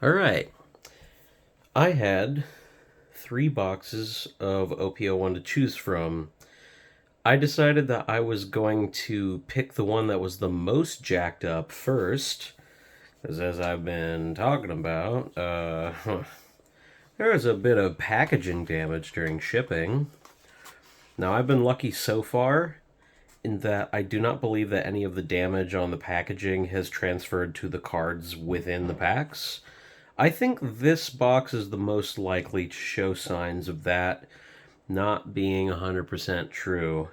Alright, I had 3 boxes of OP-01 to choose from. I decided that I was going to pick the one that was the most jacked up first, because as I've been talking about, there was a bit of packaging damage during shipping. Now, I've been lucky so far in that I do not believe that any of the damage on the packaging has transferred to the cards within the packs. I think this box is the most likely to show signs of that not being 100% true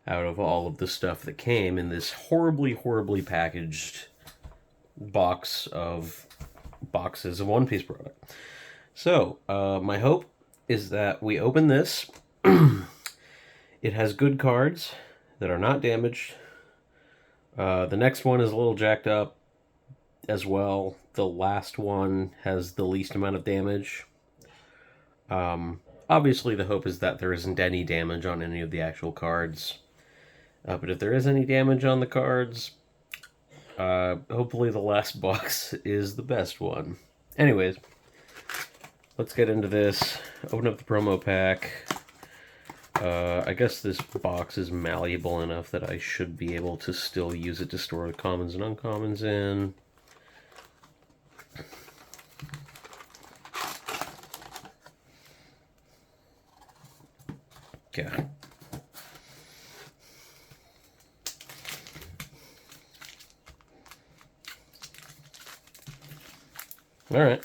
out of all of the stuff that came in this horribly, horribly packaged box of boxes of One Piece product. So, my hope is that we open this. It has good cards that are not damaged. The next one is a little jacked up as well. The last one has the least amount of damage. Obviously, the hope is that there isn't any damage on any of the actual cards. But if there is any damage on the cards, hopefully the last box is the best one. Anyways, let's get into this. Open up the promo pack. I guess this box is malleable enough that I should be able to still use it to store the commons and uncommons in. Okay. Alright.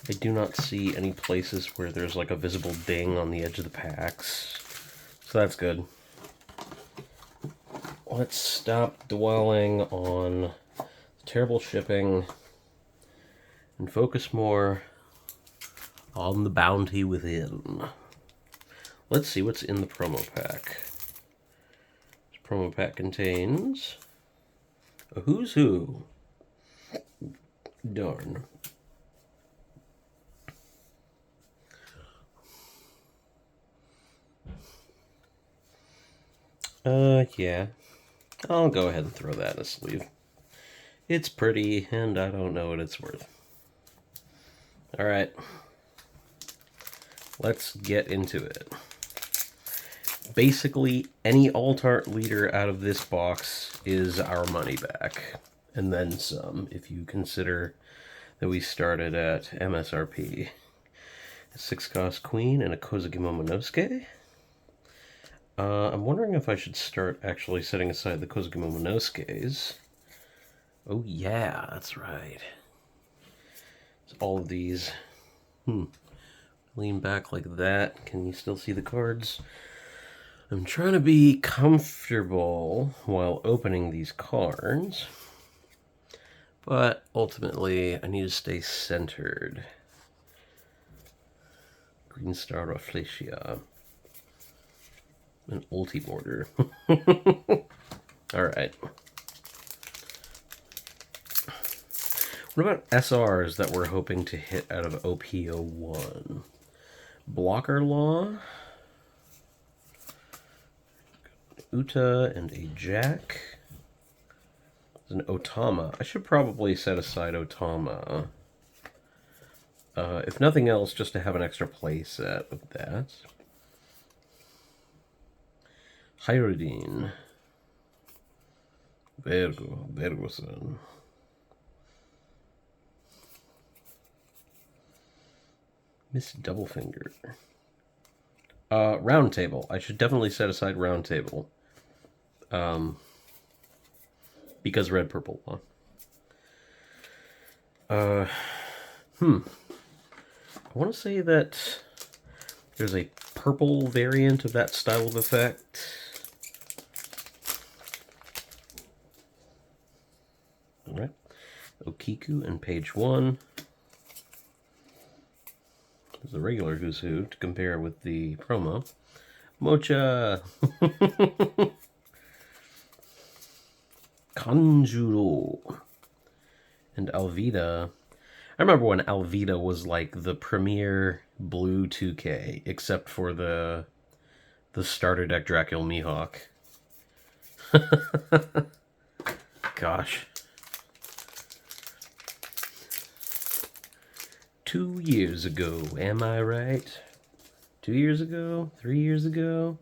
I do not see any places where there's like a visible ding on the edge of the packs. So that's good. Let's stop dwelling on terrible shipping and focus more on the bounty within. Let's see what's in the promo pack. This promo pack contains a who's who. Darn. Yeah. I'll go ahead and throw that in a sleeve. It's pretty, and I don't know what it's worth. Alright. Let's get into it. Basically, any alt-art leader out of this box is our money back. And then some, if you consider that we started at MSRP. A 6-cost Queen and a Kozuki Momonosuke. I'm wondering if I should start actually setting aside the Kozuki Momonosuke's. Oh yeah, that's right. So all of these. Lean back like that. Can you still see the cards? I'm trying to be comfortable while opening these cards. But ultimately, I need to stay centered. Green Star Rafflesia. An ulti border. Alright. What about SRs that we're hoping to hit out of OP-01? Blocker Law. Uta and a Jack. There's an Otama. I should probably set aside Otama. If nothing else, just to have an extra play set of that. Hyrudine. Virgo-san. Miss Doublefinger. Round Table. I should definitely set aside Round Table. Because red, purple. I want to say that there's a purple variant of that style of effect. Alright. Okiku and page 1. There's a regular Who's Who to compare with the promo. Mocha! Kanjuro. And Alvida. I remember when Alvida was like the premier blue 2K, except for the starter deck Dracula Mihawk. Gosh. 2 years ago, am I right? 2 years ago? 3 years ago?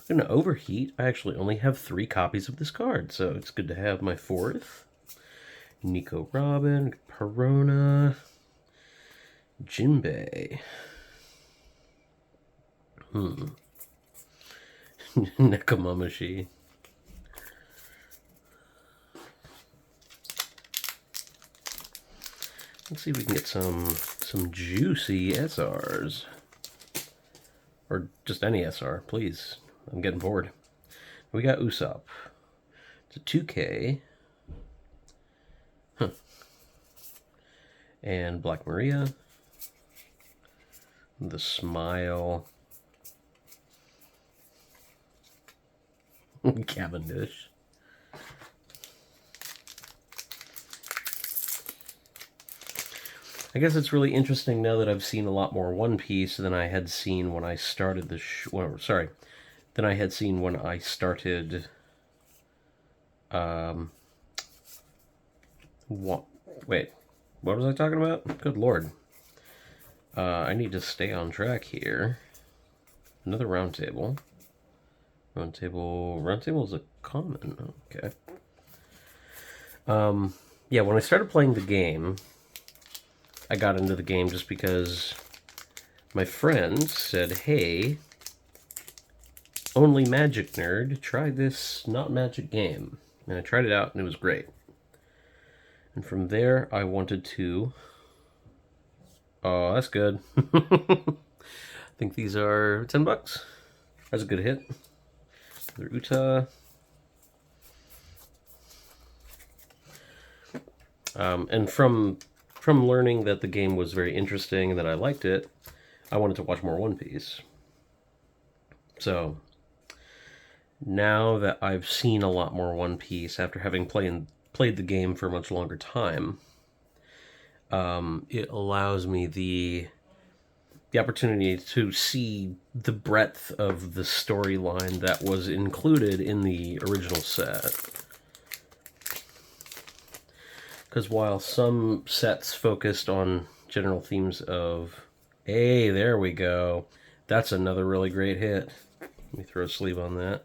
I'm gonna overheat. I actually only have 3 copies of this card, so it's good to have my 4th. Nico Robin, Perona, Jinbei. Nekomamushi. Let's see if we can get some juicy SRs. Or just any SR, please. I'm getting bored. We got Usopp. It's a 2K. Huh. And Black Maria. The Smile. Cavendish. I guess it's really interesting now that I've seen a lot more One Piece than I had seen when I started the than I had seen when I started. Wait, what was I talking about? Good lord. I need to stay on track here. Another round table. Round table is a common. Okay. Yeah, when I started playing the game, I got into the game just because my friend said, hey, only Magic nerd, try this not Magic game. And I tried it out and it was great. And from there, I wanted to... Oh, that's good. I think these are $10. That's a good hit. Another Uta. And from learning that the game was very interesting and that I liked it, I wanted to watch more One Piece. So, now that I've seen a lot more One Piece after having played the game for a much longer time, it allows me the opportunity to see the breadth of the storyline that was included in the original set. Because while some sets focused on general themes of, hey, there we go. That's another really great hit. Let me throw a sleeve on that.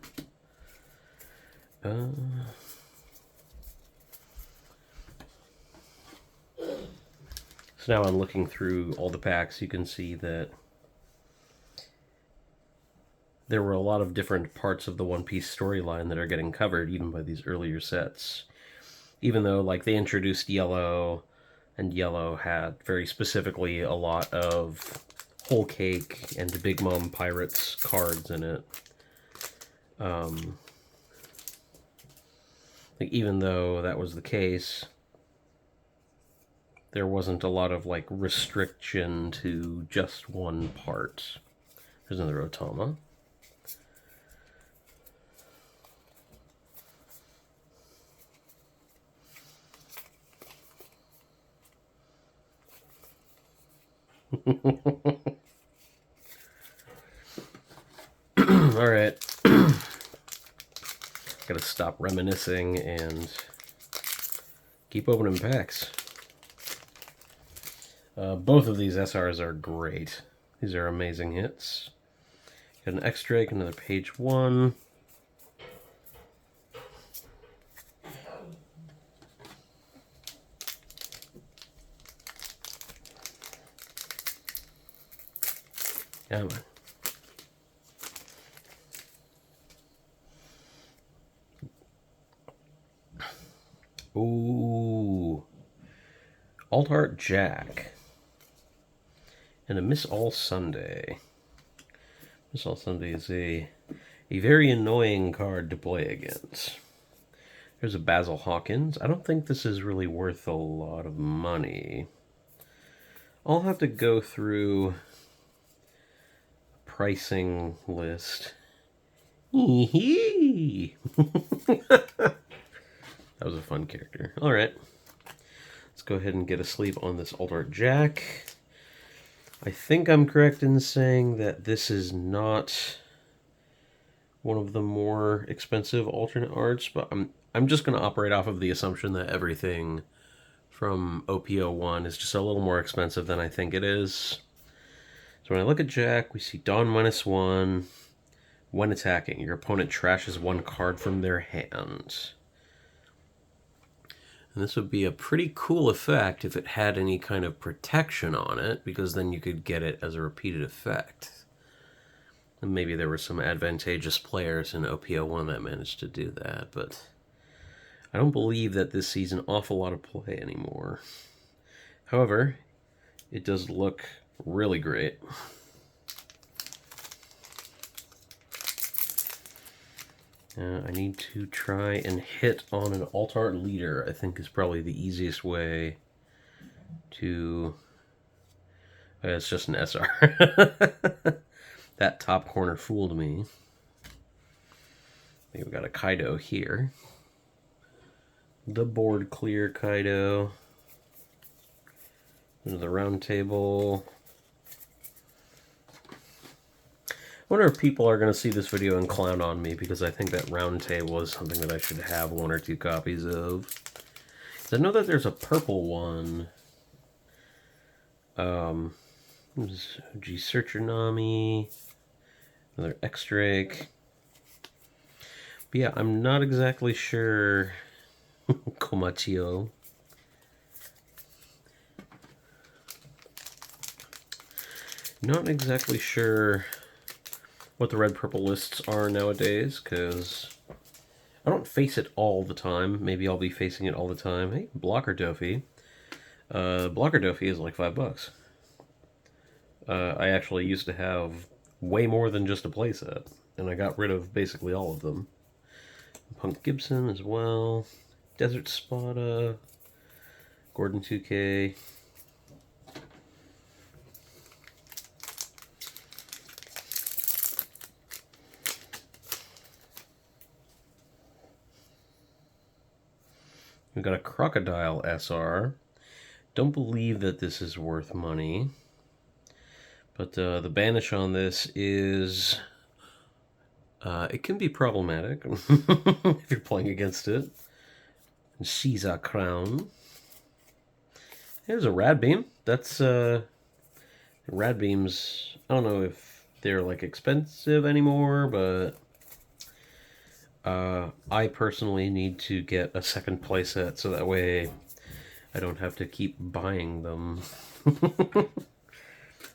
So now I'm looking through all the packs. You can see that there were a lot of different parts of the One Piece storyline that are getting covered even by these earlier sets. Even though, like, they introduced Yellow, and Yellow had very specifically a lot of Whole Cake and Big Mom Pirates cards in it. Like, even though that was the case, there wasn't a lot of, like, restriction to just one part. There's another Otama. Alright. Gotta stop reminiscing and keep opening packs. Both of these SRs are great. These are amazing hits. Got an X-Drake, another page 1. Come on. Ooh. Alt Art Jack. And a Miss All Sunday. Miss All Sunday is a very annoying card to play against. There's a Basil Hawkins. I don't think this is really worth a lot of money. I'll have to go through pricing list. That was a fun character. Alright. Let's go ahead and get a sleeve on this Alt Art Jack. I think I'm correct in saying that this is not one of the more expensive alternate arts, but I'm just going to operate off of the assumption that everything from OP-01 is just a little more expensive than I think it is. So when I look at Jack, we see Dawn -1. When attacking, your opponent trashes one card from their hand. And this would be a pretty cool effect if it had any kind of protection on it, because then you could get it as a repeated effect. And maybe there were some advantageous players in OP-01 that managed to do that, but I don't believe that this sees an awful lot of play anymore. However, it does look really great. I need to try and hit on an alt-art leader, I think is probably the easiest way to... it's just an SR. That top corner fooled me. I think we got a Kaido here. The board clear Kaido. Into the round table. I wonder if people are going to see this video and clown on me, because I think that round table is something that I should have 1 or 2 copies of. I know that there's a purple one. There's OG Searcher Nami. Another X-Drake. But yeah, I'm not exactly sure. Komachio. Not exactly sure what the red-purple lists are nowadays, because I don't face it all the time. Maybe I'll be facing it all the time. Hey, Blocker Dofi. Blocker Dofi is like $5. I actually used to have way more than just a playset, and I got rid of basically all of them. Punk Gibson as well. Desert Spada. Gordon 2K. We've got a Crocodile SR. Don't believe that this is worth money. But the banish on this is... it can be problematic if you're playing against it. Shiza Crown. There's a Rad Beam. That's... Rad Beams, I don't know if they're like expensive anymore, but... I personally need to get a second playset so that way I don't have to keep buying them.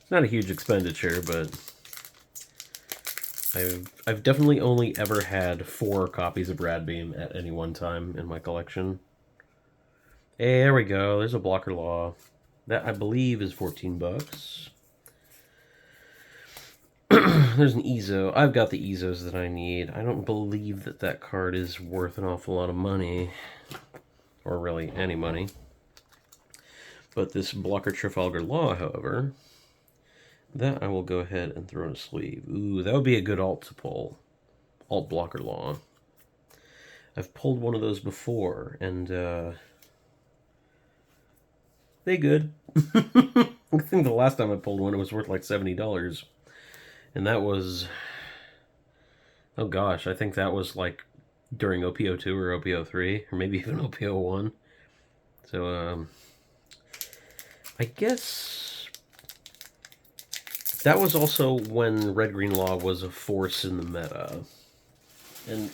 Not a huge expenditure, but I've definitely only ever had 4 copies of Rad Beam at any one time in my collection. Hey, there we go. There's a Blocker Law. That, I believe, is $14. There's an Ezo. I've got the Ezos that I need. I don't believe that that card is worth an awful lot of money. Or really any money. But this Blocker Trafalgar Law, however, that I will go ahead and throw in a sleeve. Ooh, that would be a good alt to pull. Alt Blocker Law. I've pulled one of those before, and they good. I think the last time I pulled one, it was worth like $70. And that was, oh gosh, I think that was like during OP-02 or OP-03, or maybe even OP-01. So, I guess that was also when Red-Green Law was a force in the meta. And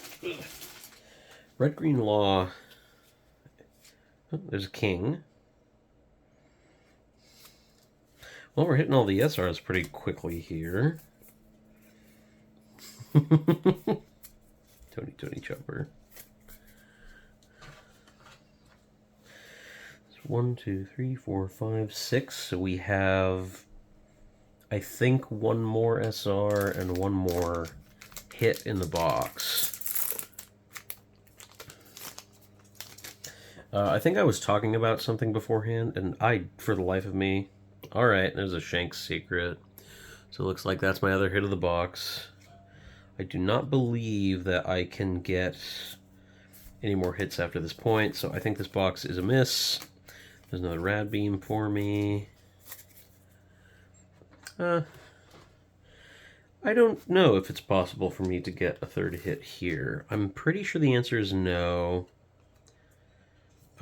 Red-Green Law, oh, there's a King. Well, we're hitting all the SRs pretty quickly here. Tony Chopper. 1, 2, 3, 4, 5, 6. So we have, I think, 1 more SR and 1 more hit in the box. I think I was talking about something beforehand, and for the life of me... Alright, there's a Shanks secret. So it looks like that's my other hit of the box. I do not believe that I can get any more hits after this point, so I think this box is a miss. There's another Rad Beam for me. I don't know if it's possible for me to get a 3rd hit here. I'm pretty sure the answer is no.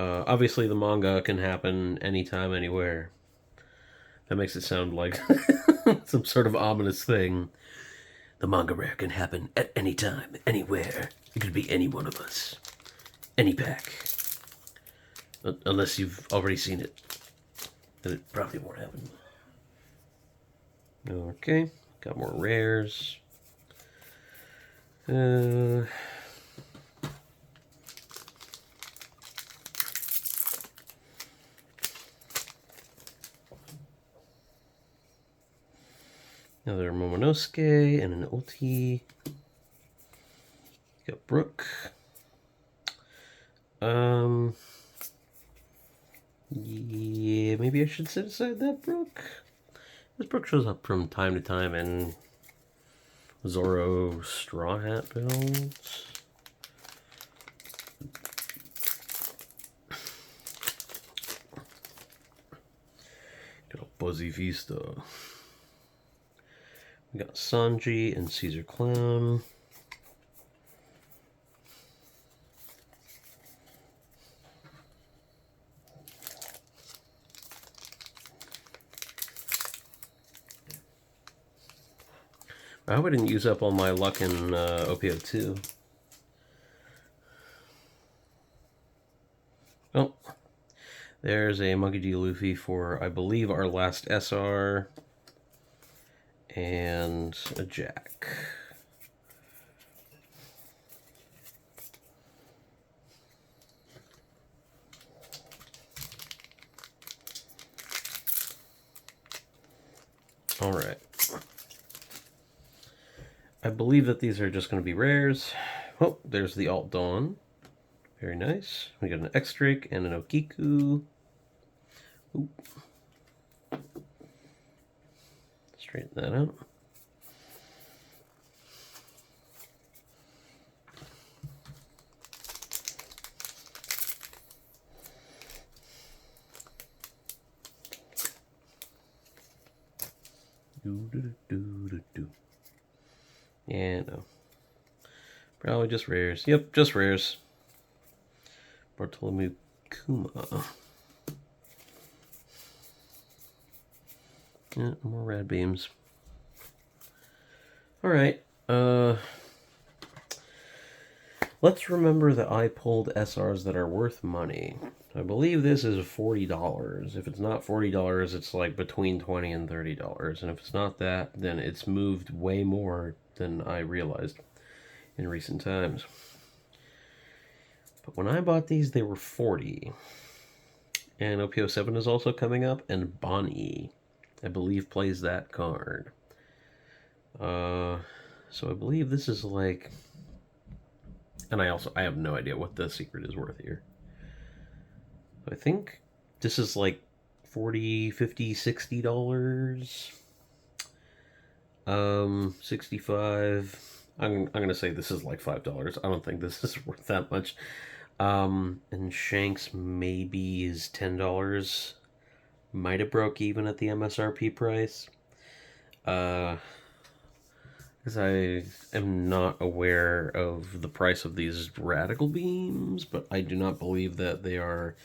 Obviously, the manga can happen anytime, anywhere. That makes it sound like some sort of ominous thing. The manga rare can happen at any time, anywhere. It could be any one of us. Any pack. Unless you've already seen it. Then it probably won't happen. Okay, got more rares. Another Momonosuke and an ulti. Got Brook. Yeah, maybe I should set aside that Brook. This Brook shows up from time to time in Zoro Straw Hat builds. Got a Buzzy Vista. We got Sanji and Caesar Clown. I hope I didn't use up all my luck in OP-02. Oh, there's a Monkey D. Luffy for, I believe, our last SR. And a Jack. All right. I believe that these are just going to be rares. Oh, there's the Alt Dawn. Very nice. We got an X-Drake and an Okiku. Ooh. Straighten that out. Yeah, no. Probably just rares. Yep, just rares. Bartolomeu Kuma. Yeah, more rad beams. Alright, let's remember that I pulled SRs that are worth money. I believe this is $40. If it's not $40, it's like between $20 and $30. And if it's not that, then it's moved way more than I realized in recent times. But when I bought these, they were $40. And OP-07 is also coming up, and Bonnie, I believe, plays that card. So I believe this is like... And I have no idea what the secret is worth here. I think this is like $40, $50, $60. 65. I'm gonna say this is like $5. I don't think this is worth that much. And Shanks maybe is $10. Might have broke even at the MSRP price. Because I am not aware of the price of these radical beams, but I do not believe that they are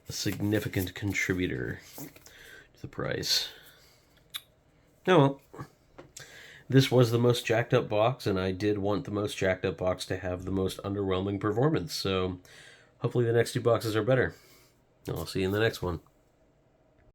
a significant contributor to the price. Oh well. This was the most jacked up box, and I did want the most jacked up box to have the most underwhelming performance, so hopefully the next two boxes are better. I'll see you in the next one.